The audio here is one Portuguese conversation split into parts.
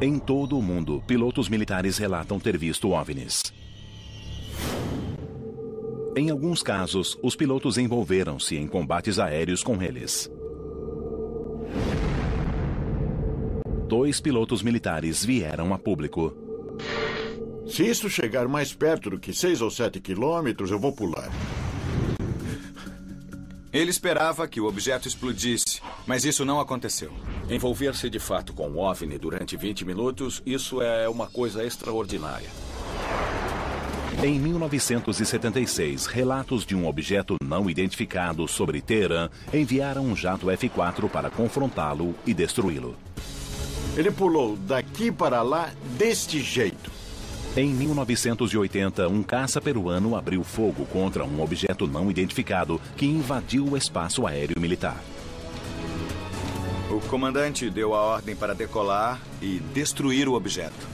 Em todo o mundo, pilotos militares relatam ter visto OVNIs. Em alguns casos, os pilotos envolveram-se em combates aéreos com eles. 2 pilotos militares vieram a público. Se isso chegar mais perto do que 6 ou 7 quilômetros, eu vou pular. Ele esperava que o objeto explodisse, mas isso não aconteceu. Envolver-se de fato com um OVNI durante 20 minutos, isso é uma coisa extraordinária. Em 1976, relatos de um objeto não identificado sobre Teherã enviaram um jato F-4 para confrontá-lo e destruí-lo. Ele pulou daqui para lá deste jeito. Em 1980, um caça peruano abriu fogo contra um objeto não identificado que invadiu o espaço aéreo militar. O comandante deu a ordem para decolar e destruir o objeto.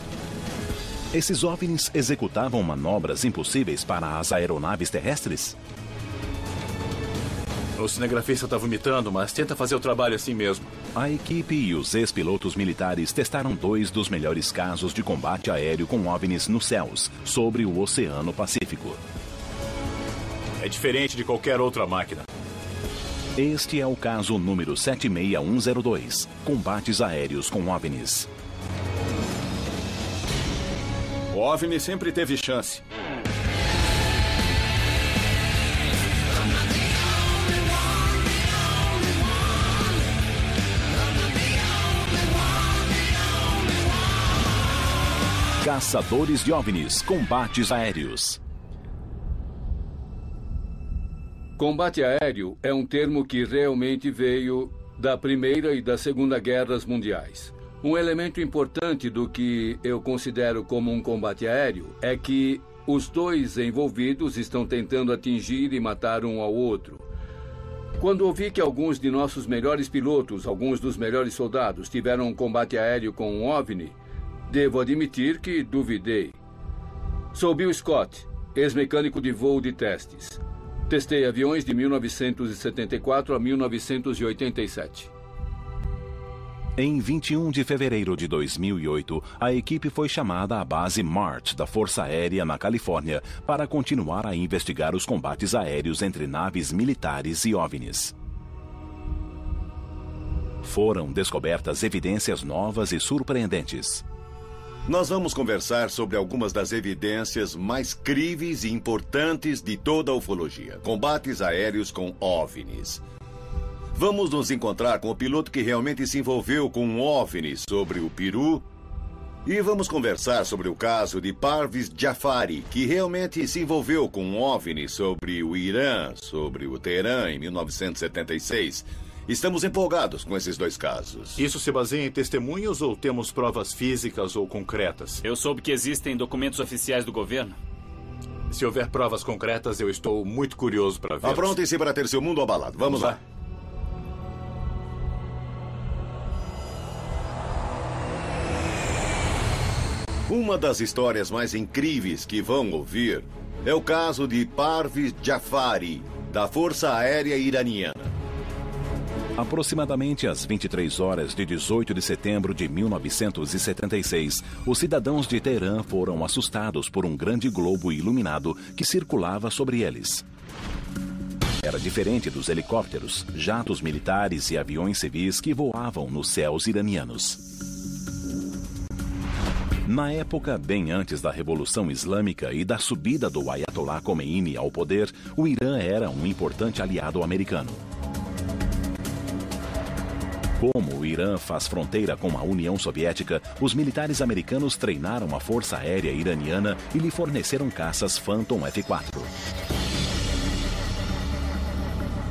Esses OVNIs executavam manobras impossíveis para as aeronaves terrestres? O cinegrafista está vomitando, mas tenta fazer o trabalho assim mesmo. A equipe e os ex-pilotos militares testaram 2 dos melhores casos de combate aéreo com OVNIs nos céus, sobre o Oceano Pacífico. É diferente de qualquer outra máquina. Este é o caso número 76102, combates aéreos com OVNIs. O OVNI sempre teve chance. Caçadores de OVNIs, combates aéreos. Combate aéreo é um termo que realmente veio da Primeira e da Segunda Guerras Mundiais. Um elemento importante do que eu considero como um combate aéreo é que os 2 envolvidos estão tentando atingir e matar um ao outro. Quando ouvi que alguns de nossos melhores pilotos, alguns dos melhores soldados, tiveram um combate aéreo com um OVNI, devo admitir que duvidei. Sou Bill Scott, ex-mecânico de voo de testes. Testei aviões de 1974 a 1987. Em 21 de fevereiro de 2008, a equipe foi chamada à base Mart da Força Aérea na Califórnia para continuar a investigar os combates aéreos entre naves militares e OVNIs. Foram descobertas evidências novas e surpreendentes. Nós vamos conversar sobre algumas das evidências mais críveis e importantes de toda a ufologia. Combates aéreos com OVNIs. Vamos nos encontrar com o piloto que realmente se envolveu com um OVNI sobre o Peru. E vamos conversar sobre o caso de Parviz Jafari, que realmente se envolveu com um OVNI sobre o Irã, sobre o Teherã em 1976. Estamos empolgados com esses 2 casos. Isso se baseia em testemunhos ou temos provas físicas ou concretas? Eu soube que existem documentos oficiais do governo. Se houver provas concretas, eu estou muito curioso para ver. Aprontem-se para ter seu mundo abalado. Vamos lá. Uma das histórias mais incríveis que vão ouvir é o caso de Parviz Jafari, da Força Aérea Iraniana. Aproximadamente às 23 horas de 18 de setembro de 1976, os cidadãos de Teherã foram assustados por um grande globo iluminado que circulava sobre eles. Era diferente dos helicópteros, jatos militares e aviões civis que voavam nos céus iranianos. Na época, bem antes da Revolução Islâmica e da subida do Ayatollah Khomeini ao poder, o Irã era um importante aliado americano. Como o Irã faz fronteira com a União Soviética, os militares americanos treinaram a Força Aérea Iraniana e lhe forneceram caças Phantom F-4.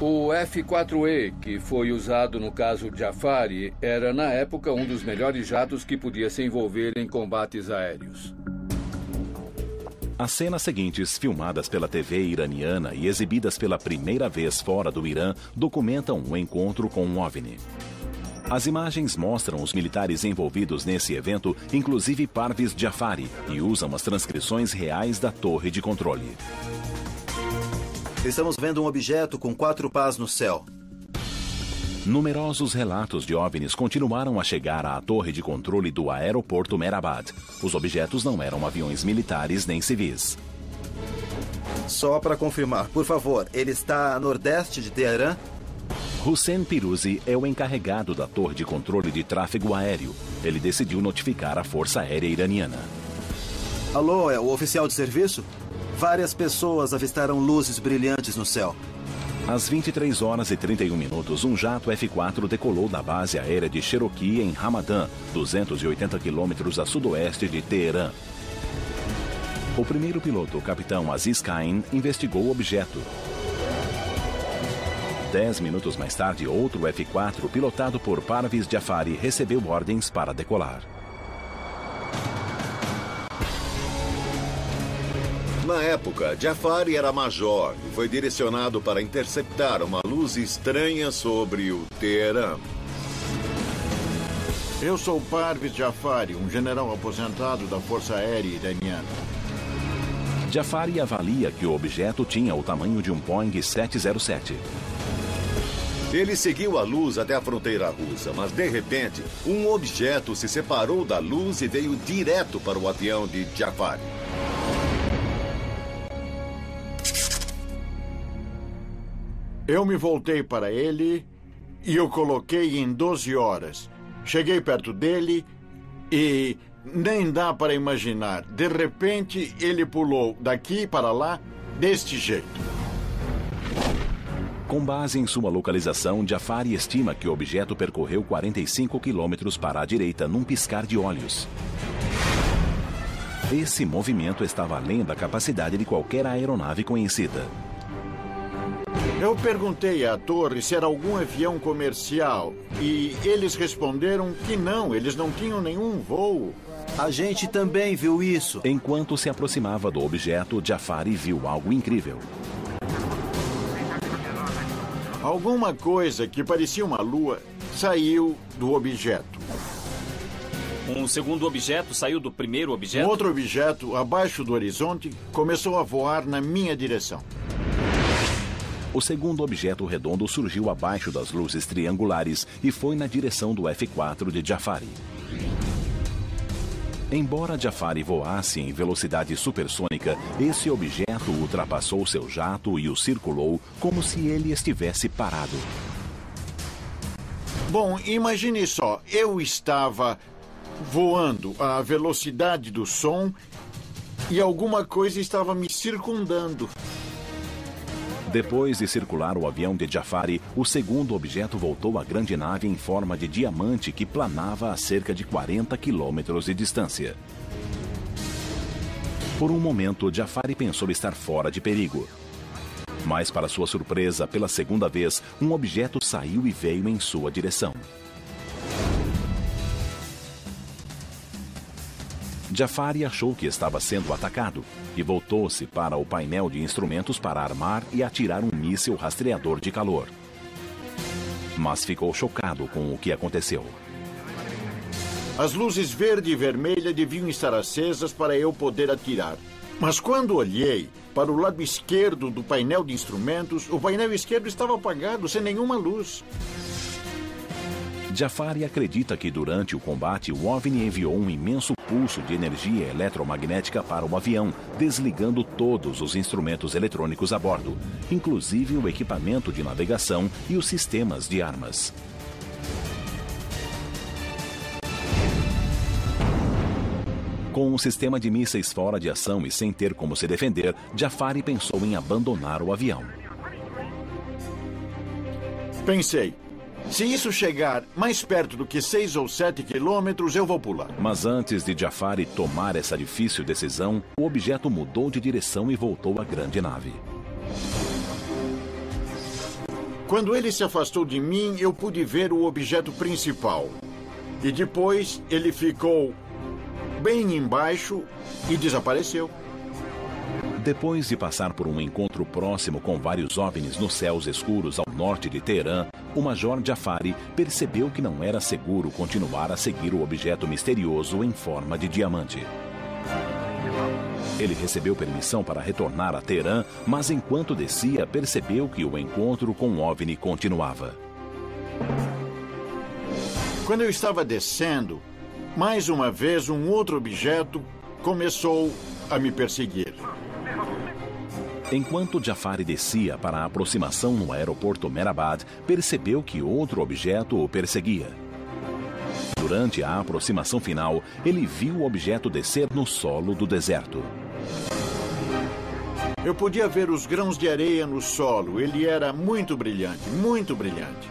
O F-4E, que foi usado no caso Jafari, era na época um dos melhores jatos que podia se envolver em combates aéreos. As cenas seguintes, filmadas pela TV iraniana e exibidas pela primeira vez fora do Irã, documentam um encontro com um OVNI. As imagens mostram os militares envolvidos nesse evento, inclusive Parviz Jafari, e usam as transcrições reais da torre de controle. Estamos vendo um objeto com 4 pás no céu. Numerosos relatos de OVNIs continuaram a chegar à torre de controle do aeroporto Mehrabad. Os objetos não eram aviões militares nem civis. Só para confirmar, por favor, ele está a nordeste de Teherã? Hussein Piruzi é o encarregado da torre de controle de tráfego aéreo. Ele decidiu notificar a Força Aérea Iraniana. Alô, é o oficial de serviço? Várias pessoas avistaram luzes brilhantes no céu. Às 23 horas e 31 minutos, um jato F-4 decolou da base aérea de Cherokee, em Hamadan, 280 quilômetros a sudoeste de Teherã. O primeiro piloto, o capitão Aziz Kain, investigou o objeto. 10 minutos mais tarde, outro F-4, pilotado por Parviz Jafari, recebeu ordens para decolar. Na época, Jafari era major e foi direcionado para interceptar uma luz estranha sobre o Teherã. Eu sou Parviz Jafari, um general aposentado da Força Aérea Iraniana. Jafari avalia que o objeto tinha o tamanho de um Boeing 707. Ele seguiu a luz até a fronteira russa, mas de repente, um objeto se separou da luz e veio direto para o avião de Jafari. Eu me voltei para ele e o coloquei em 12 horas. Cheguei perto dele e nem dá para imaginar. De repente, ele pulou daqui para lá deste jeito. Com base em sua localização, Jafari estima que o objeto percorreu 45 quilômetros para a direita num piscar de olhos. Esse movimento estava além da capacidade de qualquer aeronave conhecida. Eu perguntei à torre se era algum avião comercial e eles responderam que não, eles não tinham nenhum voo. A gente também viu isso. Enquanto se aproximava do objeto, Jafari viu algo incrível. Alguma coisa que parecia uma lua saiu do objeto. Um segundo objeto saiu do primeiro objeto? Um outro objeto, abaixo do horizonte, começou a voar na minha direção. O segundo objeto redondo surgiu abaixo das luzes triangulares e foi na direção do F-4 de Jafari. Embora Jafari voasse em velocidade supersônica, esse objeto ultrapassou seu jato e o circulou como se ele estivesse parado. Bom, imagine só, eu estava voando à velocidade do som e alguma coisa estava me circundando. Depois de circular o avião de Jafari, o segundo objeto voltou à grande nave em forma de diamante que planava a cerca de 40 quilômetros de distância. Por um momento, Jafari pensou estar fora de perigo. Mas, para sua surpresa, pela segunda vez, um objeto saiu e veio em sua direção. Jafari achou que estava sendo atacado e voltou-se para o painel de instrumentos para armar e atirar um míssil rastreador de calor. Mas ficou chocado com o que aconteceu. As luzes verde e vermelha deviam estar acesas para eu poder atirar. Mas quando olhei para o lado esquerdo do painel de instrumentos, o painel esquerdo estava apagado, sem nenhuma luz. Jafari acredita que durante o combate o OVNI enviou um imenso pulso de energia eletromagnética para o avião, desligando todos os instrumentos eletrônicos a bordo, inclusive o equipamento de navegação e os sistemas de armas. Com o sistema de mísseis fora de ação e sem ter como se defender, Jafari pensou em abandonar o avião. Pensei, se isso chegar mais perto do que 6 ou 7 quilômetros, eu vou pular. Mas antes de Jafari tomar essa difícil decisão, o objeto mudou de direção e voltou à grande nave. Quando ele se afastou de mim, eu pude ver o objeto principal. E depois ele ficou bem embaixo e desapareceu. Depois de passar por um encontro próximo com vários OVNIs nos céus escuros ao norte de Teherã, o Major Jafari percebeu que não era seguro continuar a seguir o objeto misterioso em forma de diamante. Ele recebeu permissão para retornar a Teherã, mas enquanto descia, percebeu que o encontro com o OVNI continuava. Quando eu estava descendo, mais uma vez um outro objeto começou a me perseguir. Enquanto Jafari descia para a aproximação no aeroporto Mehrabad, percebeu que outro objeto o perseguia. Durante a aproximação final, ele viu o objeto descer no solo do deserto. Eu podia ver os grãos de areia no solo. Ele era muito brilhante, muito brilhante.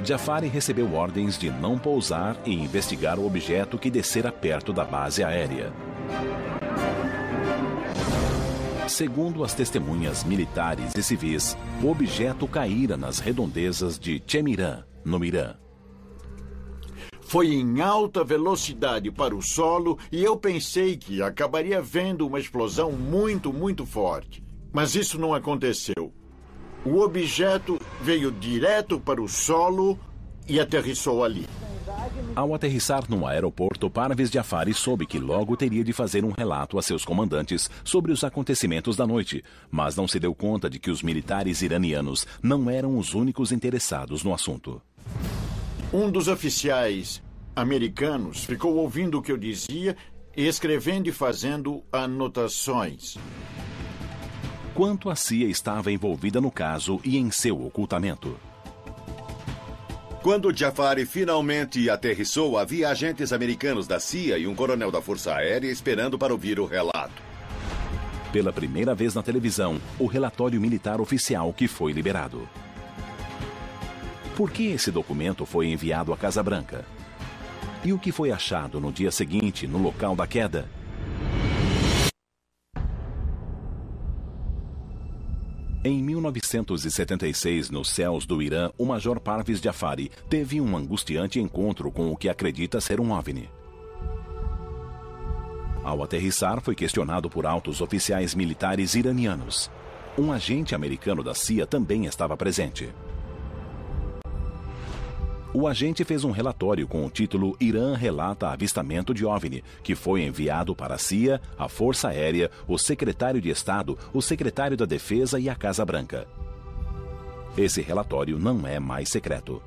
Jafari recebeu ordens de não pousar e investigar o objeto que descera perto da base aérea. Segundo as testemunhas militares e civis, o objeto caíra nas redondezas de Chemiran, no Irã. Foi em alta velocidade para o solo e eu pensei que acabaria vendo uma explosão muito, muito forte. Mas isso não aconteceu. O objeto veio direto para o solo e aterrissou ali. Ao aterrissar no aeroporto, Parvez Jafari soube que logo teria de fazer um relato a seus comandantes sobre os acontecimentos da noite, mas não se deu conta de que os militares iranianos não eram os únicos interessados no assunto. Um dos oficiais americanos ficou ouvindo o que eu dizia, escrevendo e fazendo anotações. Quanto a CIA estava envolvida no caso e em seu ocultamento. Quando Jafari finalmente aterrissou, havia agentes americanos da CIA e um coronel da Força Aérea esperando para ouvir o relato. Pela primeira vez na televisão, o relatório militar oficial que foi liberado. Por que esse documento foi enviado à Casa Branca? E o que foi achado no dia seguinte no local da queda? Em 1976, nos céus do Irã, o Major Parvez Jafari teve um angustiante encontro com o que acredita ser um OVNI. Ao aterrissar, foi questionado por altos oficiais militares iranianos. Um agente americano da CIA também estava presente. O agente fez um relatório com o título Irã relata avistamento de OVNI, que foi enviado para a CIA, a Força Aérea, o secretário de Estado, o secretário da Defesa e a Casa Branca. Esse relatório não é mais secreto.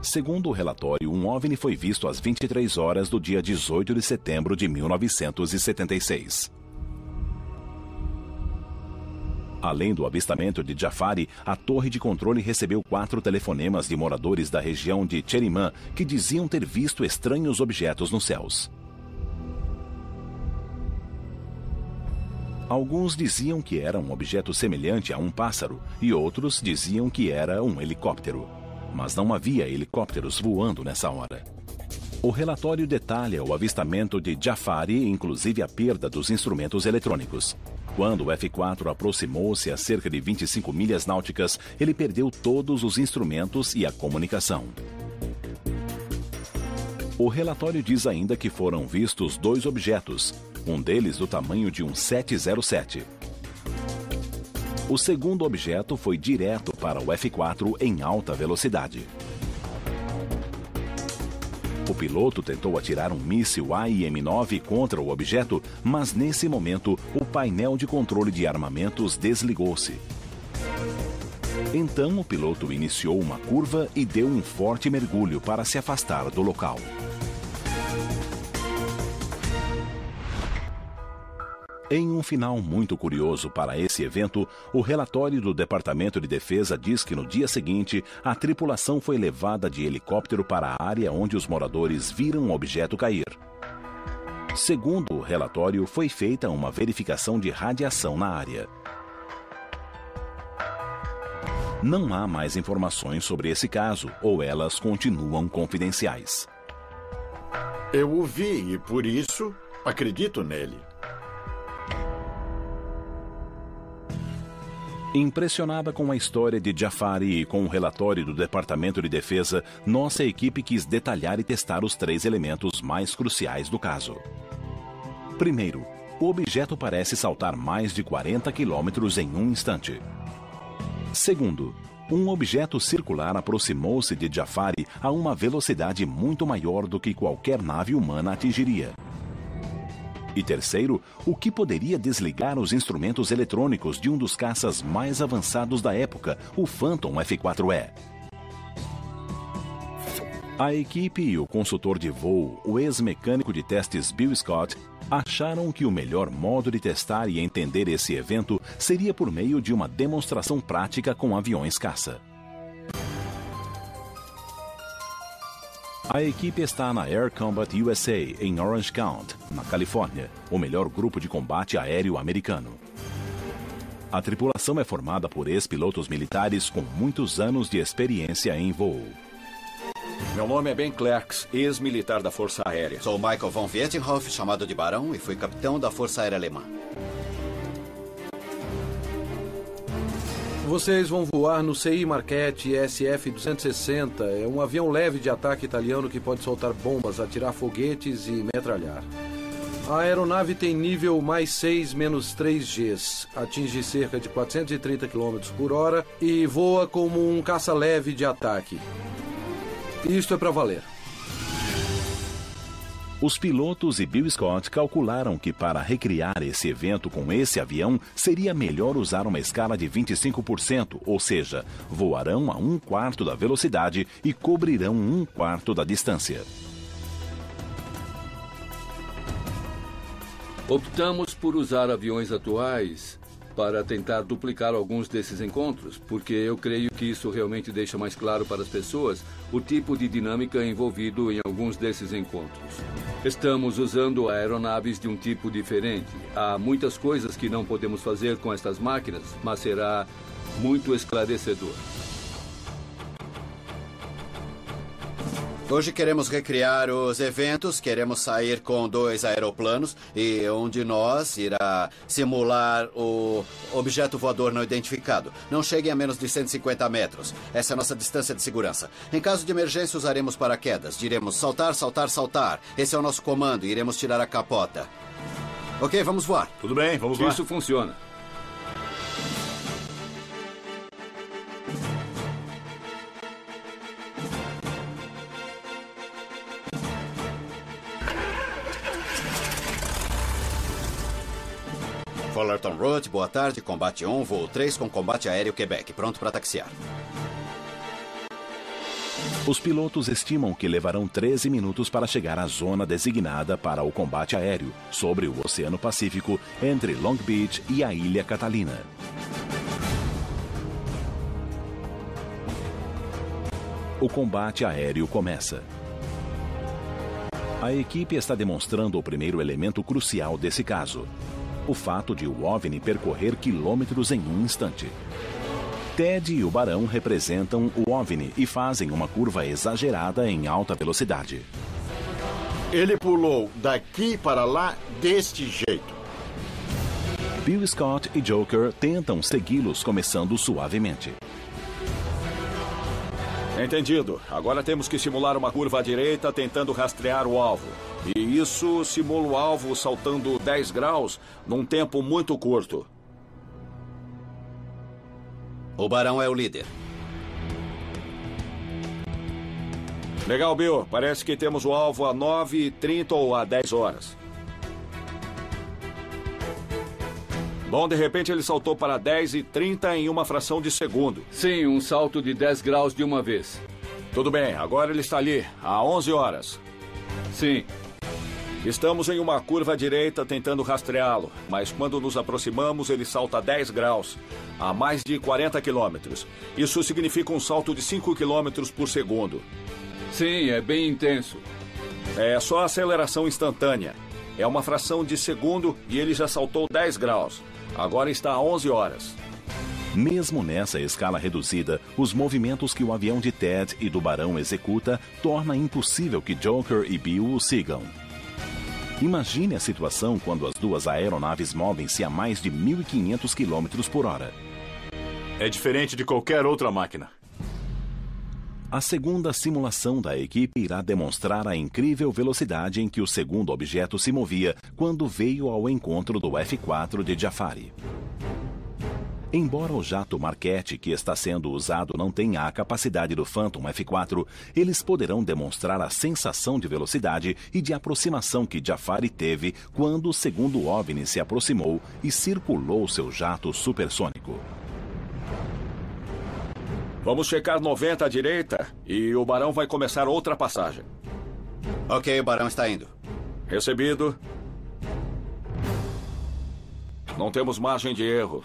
Segundo o relatório, um OVNI foi visto às 23 horas do dia 18 de setembro de 1976. Além do avistamento de Jafari, a torre de controle recebeu 4 telefonemas de moradores da região de Chemiran que diziam ter visto estranhos objetos nos céus. Alguns diziam que era um objeto semelhante a um pássaro e outros diziam que era um helicóptero. Mas não havia helicópteros voando nessa hora. O relatório detalha o avistamento de Jafari, inclusive a perda dos instrumentos eletrônicos. Quando o F-4 aproximou-se a cerca de 25 milhas náuticas, ele perdeu todos os instrumentos e a comunicação. O relatório diz ainda que foram vistos 2 objetos, um deles do tamanho de um 707. O segundo objeto foi direto para o F-4 em alta velocidade. O piloto tentou atirar um míssil AIM-9 contra o objeto, mas nesse momento o painel de controle de armamentos desligou-se. Então o piloto iniciou uma curva e deu um forte mergulho para se afastar do local. Em um final muito curioso para esse evento, o relatório do Departamento de Defesa diz que no dia seguinte, a tripulação foi levada de helicóptero para a área onde os moradores viram o objeto cair. Segundo o relatório, foi feita uma verificação de radiação na área. Não há mais informações sobre esse caso, ou elas continuam confidenciais. Eu o vi e, por isso, acredito nele. Impressionada com a história de Jafari e com o relatório do Departamento de Defesa, nossa equipe quis detalhar e testar os 3 elementos mais cruciais do caso. Primeiro, o objeto parece saltar mais de 40 quilômetros em um instante. Segundo, um objeto circular aproximou-se de Jafari a uma velocidade muito maior do que qualquer nave humana atingiria. E terceiro, o que poderia desligar os instrumentos eletrônicos de um dos caças mais avançados da época, o Phantom F-4E. A equipe e o consultor de voo, o ex-mecânico de testes Bill Scott, acharam que o melhor modo de testar e entender esse evento seria por meio de uma demonstração prática com aviões caça. A equipe está na Air Combat USA, em Orange County, na Califórnia, o melhor grupo de combate aéreo americano. A tripulação é formada por ex-pilotos militares com muitos anos de experiência em voo. Meu nome é Ben Clerks, ex-militar da Força Aérea. Sou Michael von Vietinghoff, chamado de Barão, e fui capitão da Força Aérea Alemã. Vocês vão voar no CI Marchetti SF-260. É um avião leve de ataque italiano que pode soltar bombas, atirar foguetes e metralhar. A aeronave tem nível mais 6 menos 3Gs, atinge cerca de 430 km por hora e voa como um caça leve de ataque. Isto é para valer. Os pilotos e Bill Scott calcularam que para recriar esse evento com esse avião, seria melhor usar uma escala de 25%, ou seja, voarão a 1/4 da velocidade e cobrirão 1/4 da distância. Optamos por usar aviões atuais para tentar duplicar alguns desses encontros, porque eu creio que isso realmente deixa mais claro para as pessoas o tipo de dinâmica envolvido em alguns desses encontros. Estamos usando aeronaves de um tipo diferente. Há muitas coisas que não podemos fazer com estas máquinas, mas será muito esclarecedor. Hoje queremos recriar os eventos, queremos sair com 2 aeroplanos e um de nós irá simular o objeto voador não identificado. Não cheguem a menos de 150 metros. Essa é a nossa distância de segurança. Em caso de emergência, usaremos paraquedas. Diremos saltar, saltar, saltar. Esse é o nosso comando e iremos tirar a capota. Ok, vamos voar. Tudo bem, vamos lá. Isso funciona. Fullerton Road, boa tarde, combate 1, voo 3 com combate aéreo Quebec, pronto para taxiar. Os pilotos estimam que levarão 13 minutos para chegar à zona designada para o combate aéreo, sobre o Oceano Pacífico, entre Long Beach e a Ilha Catalina. O combate aéreo começa. A equipe está demonstrando o primeiro elemento crucial desse caso: o fato de o OVNI percorrer quilômetros em um instante. Ted e o Barão representam o OVNI e fazem uma curva exagerada em alta velocidade. Ele pulou daqui para lá deste jeito. Bill Scott e Joker tentam segui-los, começando suavemente. Entendido. Agora temos que simular uma curva à direita tentando rastrear o alvo. E isso simula o alvo saltando 10 graus num tempo muito curto. O Barão é o líder. Legal, Bill. Parece que temos o alvo a 9h30 ou a 10 horas. Bom, de repente ele saltou para 10h30 em uma fração de segundo. Sim, um salto de 10 graus de uma vez. Tudo bem, agora ele está ali, a 11 horas. Sim. Estamos em uma curva à direita tentando rastreá-lo, mas quando nos aproximamos ele salta 10 graus, a mais de 40 quilômetros. Isso significa um salto de 5 quilômetros por segundo. Sim, é bem intenso. É só aceleração instantânea. É uma fração de segundo e ele já saltou 10 graus. Agora está a 11 horas. Mesmo nessa escala reduzida, os movimentos que o avião de Ted e do Barão executa torna impossível que Joker e Bill o sigam. Imagine a situação quando as duas aeronaves movem-se a mais de 1.500 km por hora. É diferente de qualquer outra máquina. A segunda simulação da equipe irá demonstrar a incrível velocidade em que o segundo objeto se movia quando veio ao encontro do F-4 de Jafari. Embora o jato Marquette que está sendo usado não tenha a capacidade do Phantom F4, eles poderão demonstrar a sensação de velocidade e de aproximação que Jafari teve quando o segundo OVNI se aproximou e circulou seu jato supersônico. Vamos checar 90 à direita e o Barão vai começar outra passagem. Ok, o Barão está indo. Recebido. Não temos margem de erro.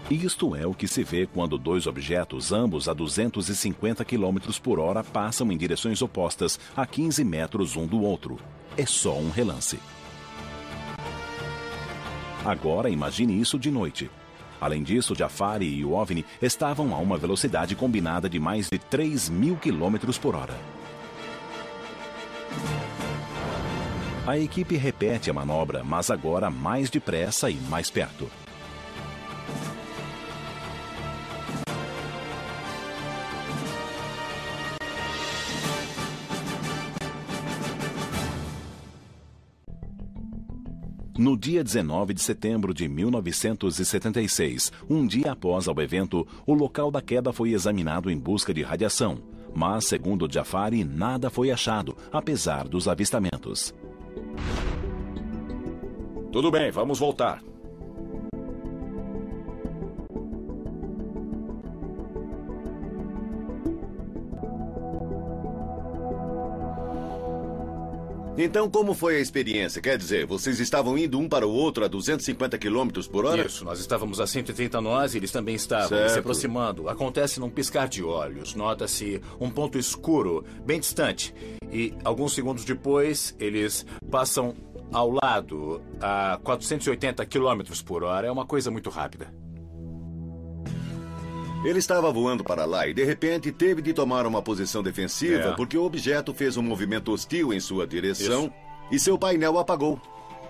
Isto é o que se vê quando dois objetos, ambos a 250 km por hora, passam em direções opostas a 15 metros um do outro. É só um relance. Agora imagine isso de noite. Além disso, Jafari e o OVNI estavam a uma velocidade combinada de mais de 3.000 km por hora. A equipe repete a manobra, mas agora mais depressa e mais perto. No dia 19 de setembro de 1976, um dia após o evento, o local da queda foi examinado em busca de radiação. Mas, segundo Jafari, nada foi achado, apesar dos avistamentos. Tudo bem, vamos voltar. Então, como foi a experiência? Quer dizer, vocês estavam indo um para o outro a 250 km por hora? Isso, nós estávamos a 130 nós e eles também estavam Certo. se aproximando. Acontece num piscar de olhos. Nota-se um ponto escuro, bem distante. E alguns segundos depois, eles passam ao lado a 480 km por hora. É uma coisa muito rápida. Ele estava voando para lá e, de repente, teve de tomar uma posição defensiva porque o objeto fez um movimento hostil em sua direção e seu painel apagou.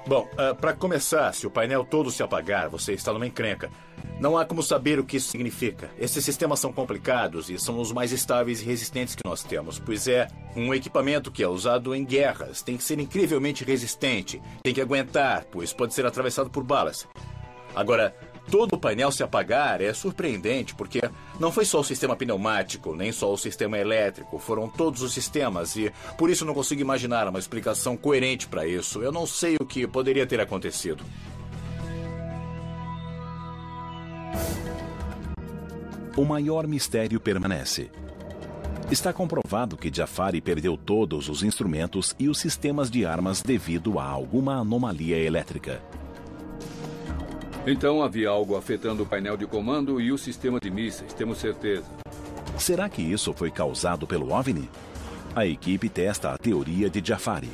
Bom, para começar, se o painel todo se apagar, você está numa encrenca. Não há como saber o que isso significa. Esses sistemas são complicados e são os mais estáveis e resistentes que nós temos, pois é um equipamento que é usado em guerras. Tem que ser incrivelmente resistente, tem que aguentar, pois pode ser atravessado por balas. Agora, todo o painel se apagar é surpreendente, porque não foi só o sistema pneumático, nem só o sistema elétrico, foram todos os sistemas e por isso não consigo imaginar uma explicação coerente para isso. Eu não sei o que poderia ter acontecido. O maior mistério permanece. Está comprovado que Jafari perdeu todos os instrumentos e os sistemas de armas devido a alguma anomalia elétrica. Então havia algo afetando o painel de comando e o sistema de mísseis, temos certeza. Será que isso foi causado pelo OVNI? A equipe testa a teoria de Jafari.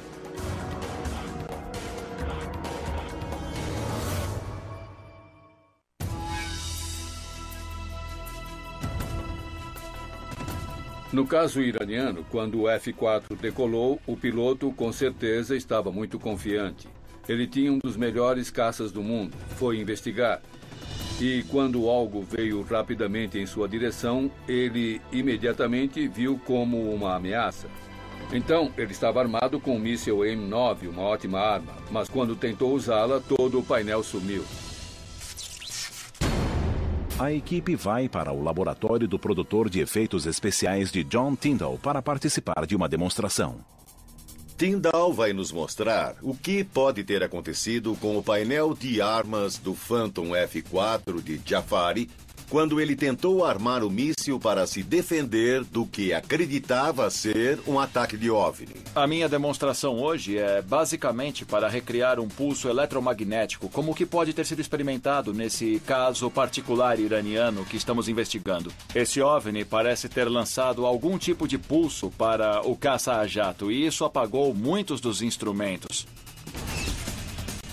No caso iraniano, quando o F-4 decolou, o piloto com certeza estava muito confiante. Ele tinha um dos melhores caças do mundo, foi investigar. E quando algo veio rapidamente em sua direção, ele imediatamente viu como uma ameaça. Então, ele estava armado com um míssil M9, uma ótima arma, mas quando tentou usá-la, todo o painel sumiu. A equipe vai para o laboratório do produtor de efeitos especiais de John Tyndall para participar de uma demonstração. Tyndall vai nos mostrar o que pode ter acontecido com o painel de armas do Phantom F4 de Jafari quando ele tentou armar o míssil para se defender do que acreditava ser um ataque de OVNI. A minha demonstração hoje é basicamente para recriar um pulso eletromagnético, como o que pode ter sido experimentado nesse caso particular iraniano que estamos investigando. Esse OVNI parece ter lançado algum tipo de pulso para o caça a jato e isso apagou muitos dos instrumentos.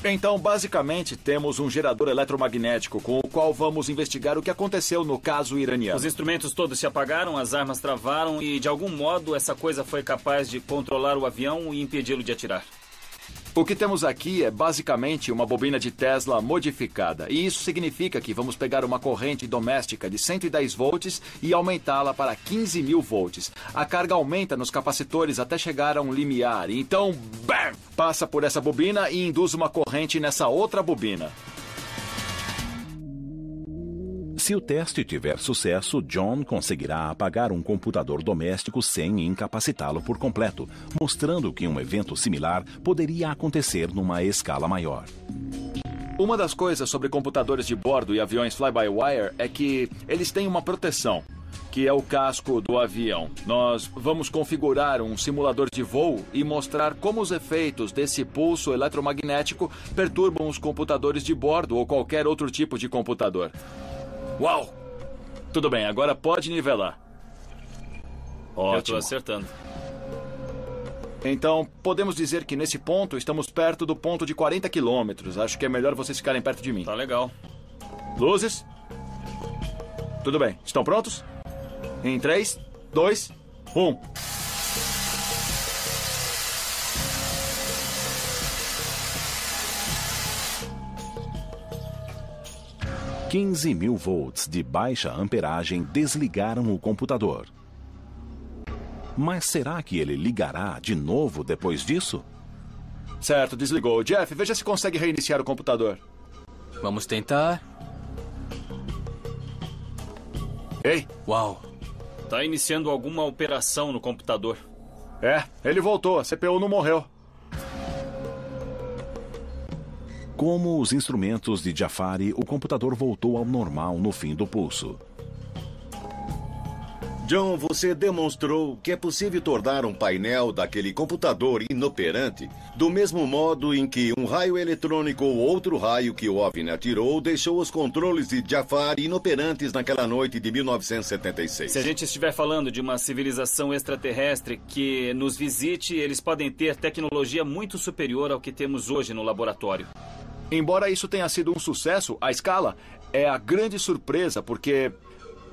Então, basicamente, temos um gerador eletromagnético com o qual vamos investigar o que aconteceu no caso iraniano. Os instrumentos todos se apagaram, as armas travaram e, de algum modo, essa coisa foi capaz de controlar o avião e impedi-lo de atirar. O que temos aqui é basicamente uma bobina de Tesla modificada. E isso significa que vamos pegar uma corrente doméstica de 110 volts e aumentá-la para 15.000 volts. A carga aumenta nos capacitores até chegar a um limiar. Então, bam! Passa por essa bobina e induz uma corrente nessa outra bobina. Se o teste tiver sucesso, John conseguirá apagar um computador doméstico sem incapacitá-lo por completo, mostrando que um evento similar poderia acontecer numa escala maior. Uma das coisas sobre computadores de bordo e aviões fly-by-wire é que eles têm uma proteção, que é o casco do avião. Nós vamos configurar um simulador de voo e mostrar como os efeitos desse pulso eletromagnético perturbam os computadores de bordo ou qualquer outro tipo de computador. Uau! Tudo bem, agora pode nivelar. Ótimo. Eu tô acertando. Então, podemos dizer que nesse ponto estamos perto do ponto de 40 quilômetros. Acho que é melhor vocês ficarem perto de mim. Tá legal. Luzes? Tudo bem, estão prontos? Em 3, 2, 1. $15.000 volts de baixa amperagem desligaram o computador. Mas será que ele ligará de novo depois disso? Certo, desligou. Jeff, veja se consegue reiniciar o computador. Vamos tentar. Ei! Uau! Tá iniciando alguma operação no computador. É, ele voltou. A CPU não morreu. Como os instrumentos de Jafari, o computador voltou ao normal no fim do pulso. John, você demonstrou que é possível tornar um painel daquele computador inoperante do mesmo modo em que um raio eletrônico ou outro raio que o OVNI atirou deixou os controles de Jafari inoperantes naquela noite de 1976. Se a gente estiver falando de uma civilização extraterrestre que nos visite, eles podem ter tecnologia muito superior ao que temos hoje no laboratório. Embora isso tenha sido um sucesso, a escala é a grande surpresa, porque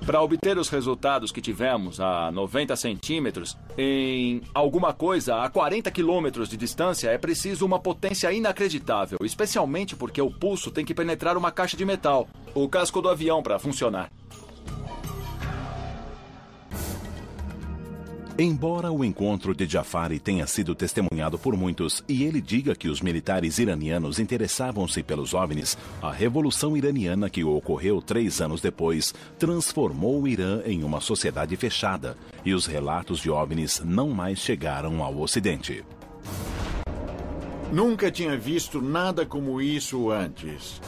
para obter os resultados que tivemos a 90 centímetros em alguma coisa a 40 quilômetros de distância, é preciso uma potência inacreditável, especialmente porque o pulso tem que penetrar uma caixa de metal, o casco do avião, para funcionar. Embora o encontro de Jafari tenha sido testemunhado por muitos e ele diga que os militares iranianos interessavam-se pelos OVNIs, a Revolução Iraniana que ocorreu 3 anos depois transformou o Irã em uma sociedade fechada e os relatos de OVNIs não mais chegaram ao Ocidente. Nunca tinha visto nada como isso antes.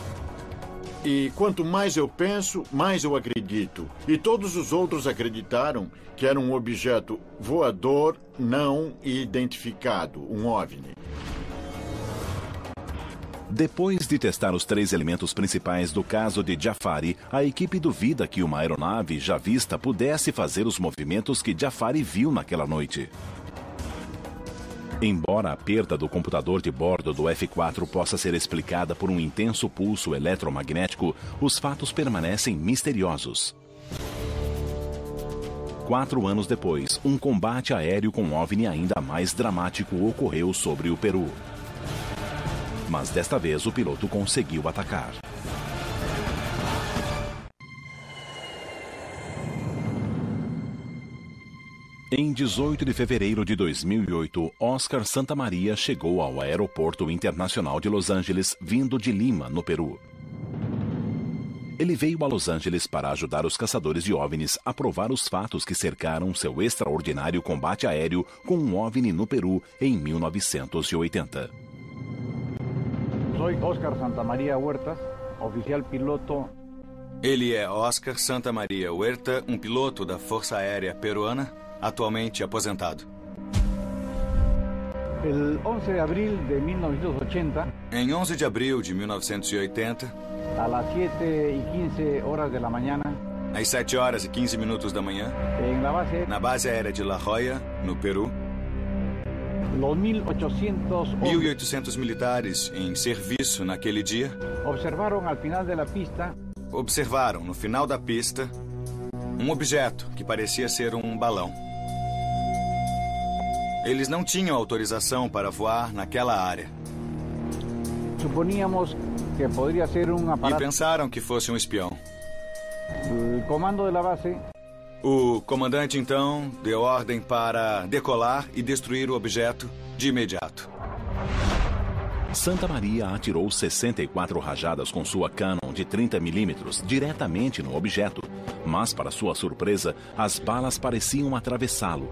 E quanto mais eu penso, mais eu acredito. E todos os outros acreditaram que era um objeto voador não identificado, um OVNI. Depois de testar os 3 elementos principais do caso de Jafari, a equipe duvida que uma aeronave já vista pudesse fazer os movimentos que Jafari viu naquela noite. Embora a perda do computador de bordo do F-4 possa ser explicada por um intenso pulso eletromagnético, os fatos permanecem misteriosos. 4 anos depois, um combate aéreo com OVNI ainda mais dramático ocorreu sobre o Peru. Mas desta vez o piloto conseguiu atacar. Em 18 de fevereiro de 2008, Oscar Santamaria chegou ao Aeroporto Internacional de Los Angeles, vindo de Lima, no Peru. Ele veio a Los Angeles para ajudar os caçadores de OVNIs a provar os fatos que cercaram seu extraordinário combate aéreo com um OVNI no Peru em 1980. Soy Oscar Santamaria Huertas, oficial piloto. Ele é Oscar Santamaria Huerta, um piloto da Força Aérea Peruana, atualmente aposentado. El 11 de abril de 1980, em 11 de abril de 1980, a las 7:15 horas de la mañana, às 7 horas e 15 minutos da manhã, na base aérea de La Joya, no Peru, 1.800 militares em serviço naquele dia observaram no final da pista um objeto que parecia ser um balão. Eles não tinham autorização para voar naquela área. Suponíamos que poderia ser um aparato. E pensaram que fosse um espião. O comando da base. O comandante, então, deu ordem para decolar e destruir o objeto de imediato. Santa Maria atirou 64 rajadas com sua Cannon de 30 mm diretamente no objeto, mas, para sua surpresa, as balas pareciam atravessá-lo.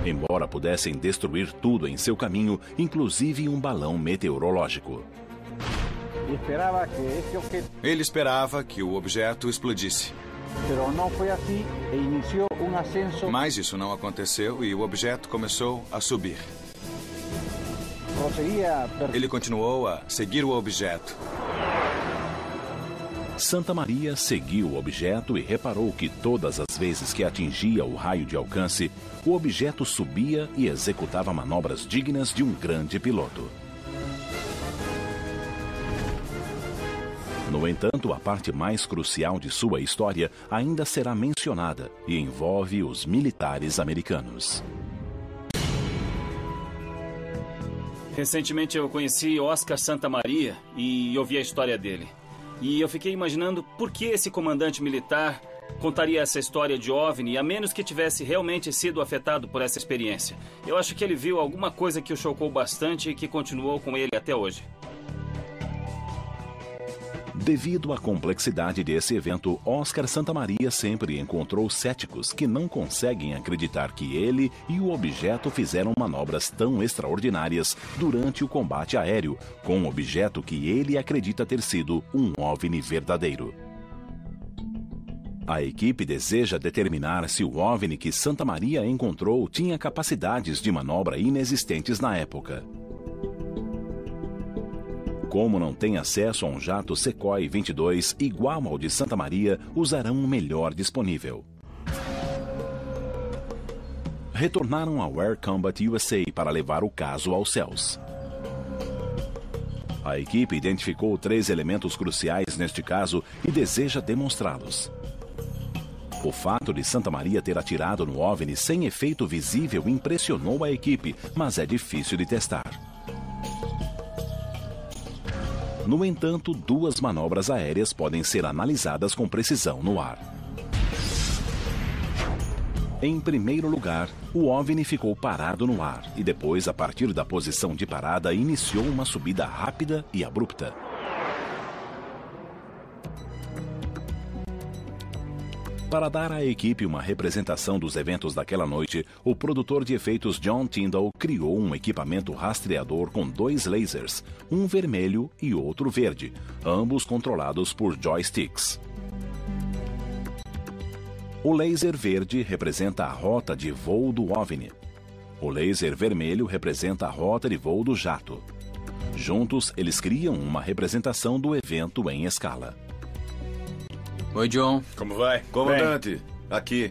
Embora pudessem destruir tudo em seu caminho, inclusive um balão meteorológico. Ele esperava que o objeto explodisse. Mas isso não aconteceu e o objeto começou a subir. Ele continuou a seguir o objeto. Santa Maria seguiu o objeto e reparou que todas as vezes que atingia o raio de alcance, o objeto subia e executava manobras dignas de um grande piloto. No entanto, a parte mais crucial de sua história ainda será mencionada e envolve os militares americanos. Recentemente eu conheci Oscar Santa Maria e ouvi a história dele. E eu fiquei imaginando por que esse comandante militar contaria essa história de OVNI, a menos que tivesse realmente sido afetado por essa experiência. Eu acho que ele viu alguma coisa que o chocou bastante e que continuou com ele até hoje. Devido à complexidade desse evento, Oscar Santa Maria sempre encontrou céticos que não conseguem acreditar que ele e o objeto fizeram manobras tão extraordinárias durante o combate aéreo, com um objeto que ele acredita ter sido um OVNI verdadeiro. A equipe deseja determinar se o OVNI que Santa Maria encontrou tinha capacidades de manobra inexistentes na época. Como não tem acesso a um jato Sukhoi 22 igual ao de Santa Maria, usarão o melhor disponível. Retornaram ao Air Combat USA para levar o caso aos céus. A equipe identificou 3 elementos cruciais neste caso e deseja demonstrá-los. O fato de Santa Maria ter atirado no OVNI sem efeito visível impressionou a equipe, mas é difícil de testar. No entanto, 2 manobras aéreas podem ser analisadas com precisão no ar. Em primeiro lugar, o OVNI ficou parado no ar e depois, a partir da posição de parada, iniciou uma subida rápida e abrupta. Para dar à equipe uma representação dos eventos daquela noite, o produtor de efeitos John Tyndall criou um equipamento rastreador com 2 lasers, um vermelho e outro verde, ambos controlados por joysticks. O laser verde representa a rota de voo do OVNI. O laser vermelho representa a rota de voo do jato. Juntos, eles criam uma representação do evento em escala. Oi, John. Como vai? Comandante, aqui.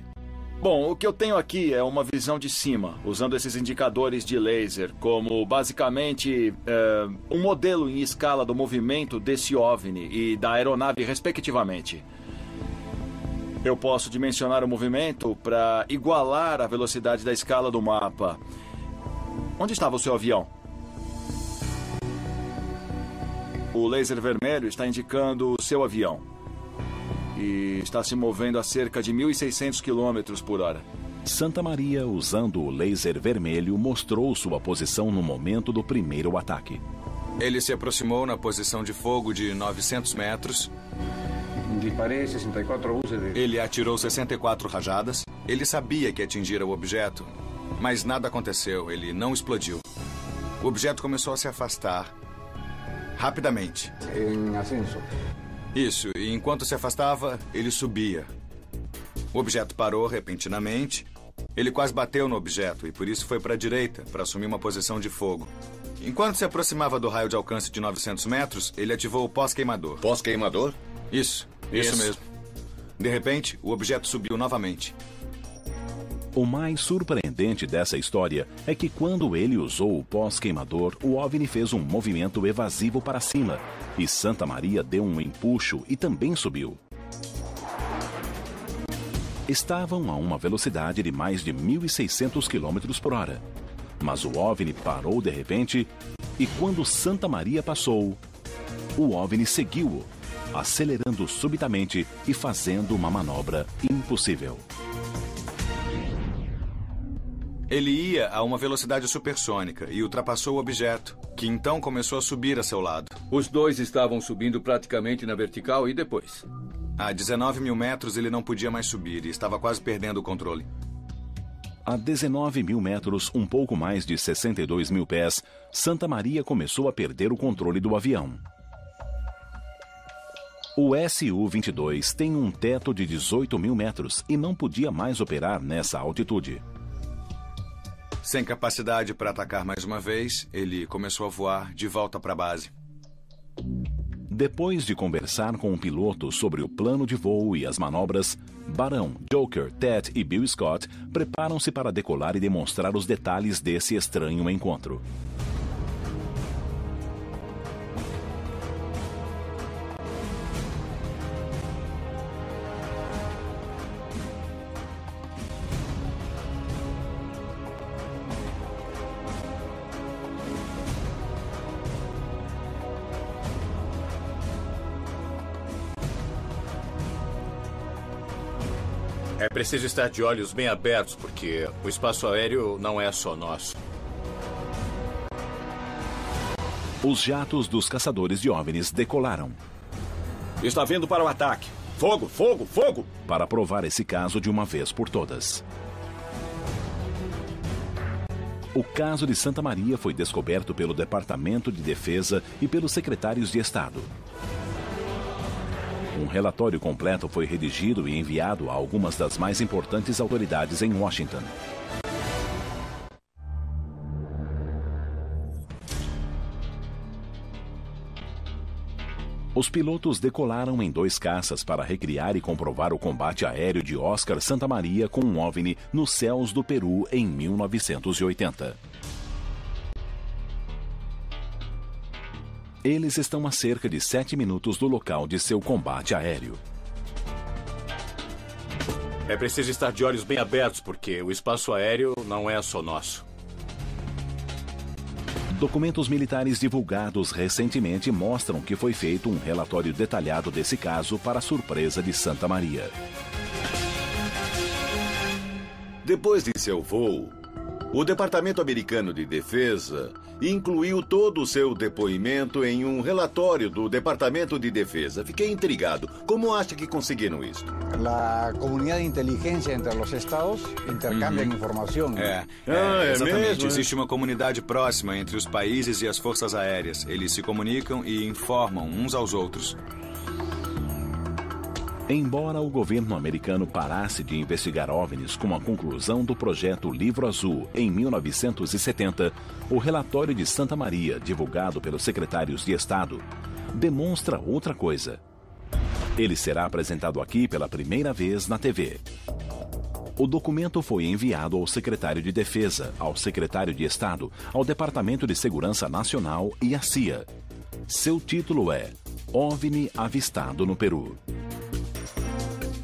Bom, o que eu tenho aqui é uma visão de cima, usando esses indicadores de laser como, basicamente, um modelo em escala do movimento desse OVNI e da aeronave, respectivamente. Eu posso dimensionar o movimento para igualar a velocidade da escala do mapa. Onde estava o seu avião? O laser vermelho está indicando o seu avião. E está se movendo a cerca de 1.600 km por hora. Santa Maria, usando o laser vermelho, mostrou sua posição no momento do primeiro ataque. Ele se aproximou na posição de fogo de 900 metros. Disparei 64 buses. Ele atirou 64 rajadas. Ele sabia que atingira o objeto, mas nada aconteceu. Ele não explodiu. O objeto começou a se afastar rapidamente. Em ascenso. Isso, e enquanto se afastava, ele subia. O objeto parou repentinamente. Ele quase bateu no objeto e por isso foi para a direita, para assumir uma posição de fogo. Enquanto se aproximava do raio de alcance de 900 metros, ele ativou o pós-queimador. Pós-queimador? Isso mesmo. De repente, o objeto subiu novamente. O mais surpreendente dessa história é que quando ele usou o pós-queimador, o OVNI fez um movimento evasivo para cima e Santa Maria deu um empuxo e também subiu. Estavam a uma velocidade de mais de 1.600 km por hora. Mas o OVNI parou de repente e quando Santa Maria passou, o OVNI seguiu-o, acelerando subitamente e fazendo uma manobra impossível. Ele ia a uma velocidade supersônica e ultrapassou o objeto, que então começou a subir a seu lado. Os dois estavam subindo praticamente na vertical e depois? A 19 mil metros ele não podia mais subir e estava quase perdendo o controle. A 19 mil metros, um pouco mais de 62 mil pés, Santa Maria começou a perder o controle do avião. O Su-22 tem um teto de 18 mil metros e não podia mais operar nessa altitude. Sem capacidade para atacar mais uma vez, ele começou a voar de volta para a base. Depois de conversar com o piloto sobre o plano de voo e as manobras, Barão, Joker, Ted e Bill Scott preparam-se para decolar e demonstrar os detalhes desse estranho encontro. É preciso estar de olhos bem abertos, porque o espaço aéreo não é só nosso. Os jatos dos caçadores de OVNIs decolaram. Está vindo para o ataque. Fogo, fogo, fogo! Para provar esse caso de uma vez por todas. O caso de Santa Maria foi descoberto pelo Departamento de Defesa e pelos secretários de Estado. Um relatório completo foi redigido e enviado a algumas das mais importantes autoridades em Washington. Os pilotos decolaram em 2 caças para recriar e comprovar o combate aéreo de Oscar Santa Maria com um OVNI nos céus do Peru em 1980. Eles estão a cerca de 7 minutos do local de seu combate aéreo. É preciso estar de olhos bem abertos, porque o espaço aéreo não é só nosso. Documentos militares divulgados recentemente mostram que foi feito um relatório detalhado desse caso para a surpresa de Santa Maria. Depois de seu voo, o Departamento Americano de Defesa incluiu todo o seu depoimento em um relatório do Departamento de Defesa. Fiquei intrigado. Como acha que conseguiram isso? A comunidade de inteligência entre os estados intercambia informação. Exatamente. Mesmo, Existe uma comunidade próxima entre os países e as forças aéreas. Eles se comunicam e informam uns aos outros. Embora o governo americano parasse de investigar OVNIs com a conclusão do projeto Livro Azul em 1970, o relatório de Santa Maria, divulgado pelos secretários de Estado, demonstra outra coisa. Ele será apresentado aqui pela primeira vez na TV. O documento foi enviado ao secretário de Defesa, ao secretário de Estado, ao Departamento de Segurança Nacional e à CIA. Seu título é OVNI Avistado no Peru.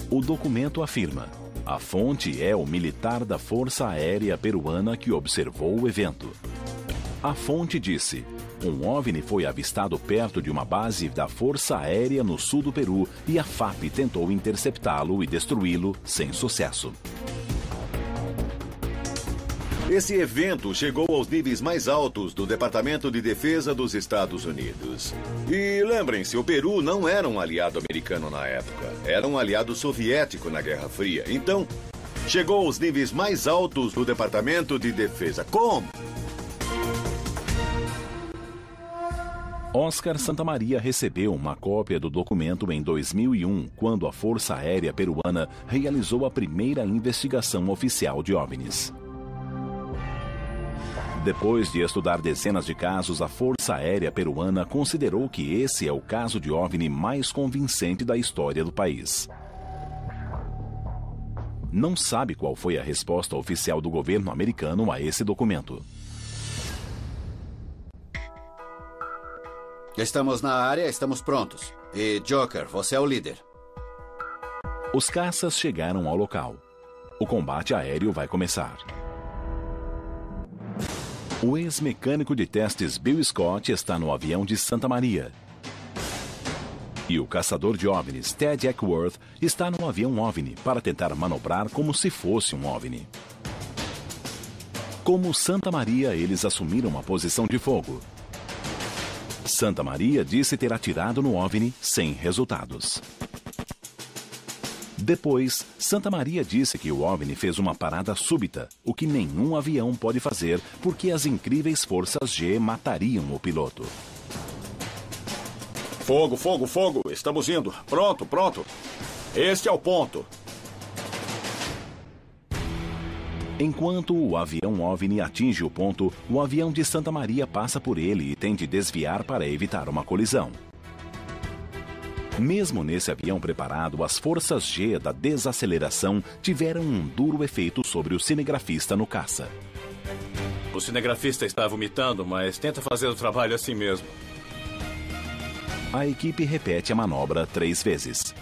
O documento afirma: a fonte é o militar da Força Aérea Peruana que observou o evento. A fonte disse: um OVNI foi avistado perto de uma base da Força Aérea no sul do Peru e a FAP tentou interceptá-lo e destruí-lo sem sucesso. Esse evento chegou aos níveis mais altos do Departamento de Defesa dos Estados Unidos. E lembrem-se, o Peru não era um aliado americano na época. Era um aliado soviético na Guerra Fria. Então, chegou aos níveis mais altos do Departamento de Defesa. Como? Oscar Santa Maria recebeu uma cópia do documento em 2001, quando a Força Aérea Peruana realizou a primeira investigação oficial de OVNIs. Depois de estudar dezenas de casos, a Força Aérea Peruana considerou que esse é o caso de OVNI mais convincente da história do país. Não sabe qual foi a resposta oficial do governo americano a esse documento. Estamos na área, estamos prontos. E Joker, você é o líder. Os caças chegaram ao local. O combate aéreo vai começar. O ex-mecânico de testes Bill Scott está no avião de Santa Maria. E o caçador de OVNIs Ted Eckworth está no avião OVNI para tentar manobrar como se fosse um OVNI. Como Santa Maria, eles assumiram uma posição de fogo. Santa Maria disse ter atirado no OVNI sem resultados. Depois, Santa Maria disse que o OVNI fez uma parada súbita, o que nenhum avião pode fazer porque as incríveis forças G matariam o piloto. Fogo, fogo, fogo! Estamos indo. Pronto, pronto. Este é o ponto. Enquanto o avião OVNI atinge o ponto, o avião de Santa Maria passa por ele e tem de desviar para evitar uma colisão. Mesmo nesse avião preparado, as forças G da desaceleração tiveram um duro efeito sobre o cinegrafista no caça. O cinegrafista está vomitando, mas tenta fazer o trabalho assim mesmo. A equipe repete a manobra 3 vezes.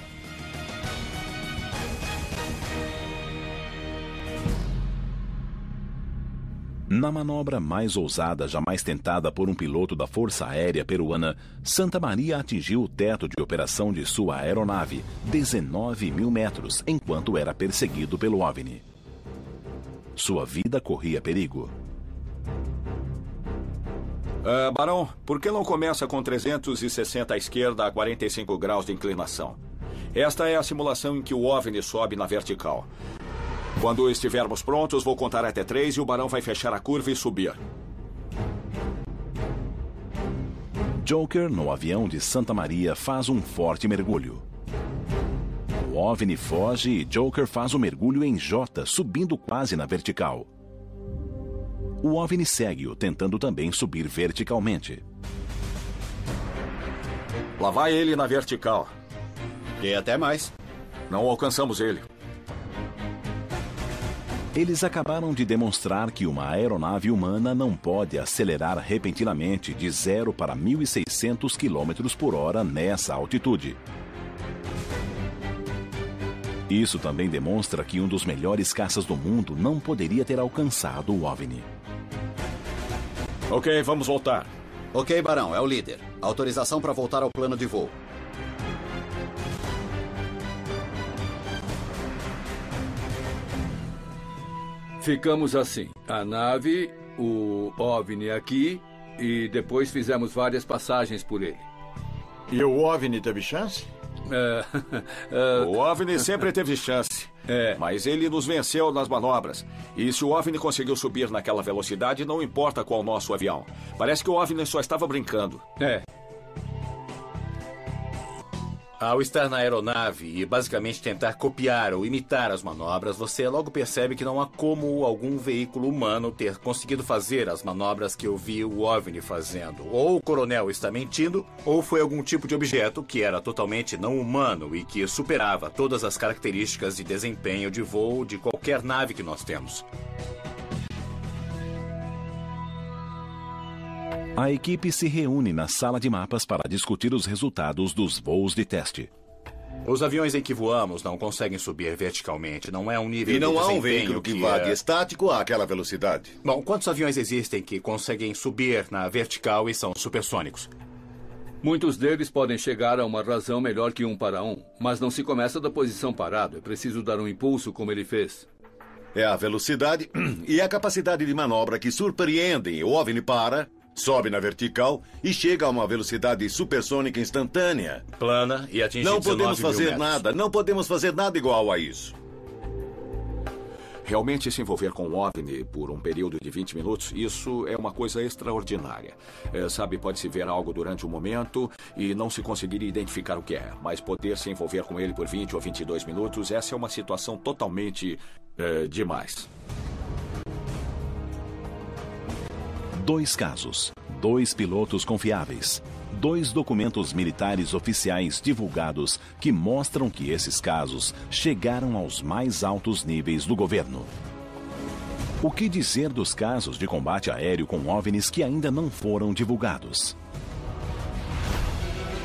Na manobra mais ousada jamais tentada por um piloto da Força Aérea Peruana, Santa Maria atingiu o teto de operação de sua aeronave, 19.000 metros, enquanto era perseguido pelo OVNI. Sua vida corria perigo. Barão, por que não começa com 360 à esquerda a 45 graus de inclinação? Esta é a simulação em que o OVNI sobe na vertical. Quando estivermos prontos, vou contar até 3 e o Barão vai fechar a curva e subir. Joker, no avião de Santa Maria, faz um forte mergulho. O OVNI foge e Joker faz o mergulho em J, subindo quase na vertical. O OVNI segue-o, tentando também subir verticalmente. Lá vai ele na vertical. E até mais. Não alcançamos ele. Eles acabaram de demonstrar que uma aeronave humana não pode acelerar repentinamente de 0 para 1.600 km por hora nessa altitude. Isso também demonstra que um dos melhores caças do mundo não poderia ter alcançado o OVNI. Ok, vamos voltar. Ok, Barão, é o líder. Autorização para voltar ao plano de voo. Ficamos assim, a nave, o OVNI aqui, e depois fizemos várias passagens por ele. E o OVNI teve chance? O OVNI sempre teve chance, mas ele nos venceu nas manobras. E se o OVNI conseguiu subir naquela velocidade, não importa qual nosso avião. Parece que o OVNI só estava brincando. Ao estar na aeronave e basicamente tentar copiar ou imitar as manobras, você logo percebe que não há como algum veículo humano ter conseguido fazer as manobras que eu vi o OVNI fazendo. Ou o coronel está mentindo, ou foi algum tipo de objeto que era totalmente não humano e que superava todas as características de desempenho de voo de qualquer nave que nós temos. A equipe se reúne na sala de mapas para discutir os resultados dos voos de teste. Os aviões em que voamos não conseguem subir verticalmente. Não é um nível de desempenho. E não há um veículo que vá de estático àquela velocidade. Bom, quantos aviões existem que conseguem subir na vertical e são supersônicos? Muitos deles podem chegar a uma razão melhor que 1 para 1, mas não se começa da posição parado. É preciso dar um impulso como ele fez. É a velocidade e a capacidade de manobra que surpreendem. O OVNI para, sobe na vertical e chega a uma velocidade supersônica instantânea. Plana e atinge 19 Não podemos mil fazer metros. nada, não podemos fazer nada igual a isso. Realmente se envolver com o OVNI por um período de 20 minutos, isso é uma coisa extraordinária. Sabe, pode-se ver algo durante um momento e não se conseguir identificar o que é. Mas poder se envolver com ele por 20 ou 22 minutos, essa é uma situação totalmente demais. 2 casos, 2 pilotos confiáveis, 2 documentos militares oficiais divulgados que mostram que esses casos chegaram aos mais altos níveis do governo. O que dizer dos casos de combate aéreo com OVNIs que ainda não foram divulgados?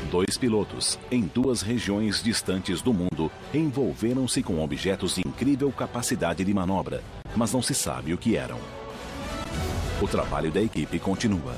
2 pilotos, em 2 regiões distantes do mundo, envolveram-se com objetos de incrível capacidade de manobra, mas não se sabe o que eram. O trabalho da equipe continua.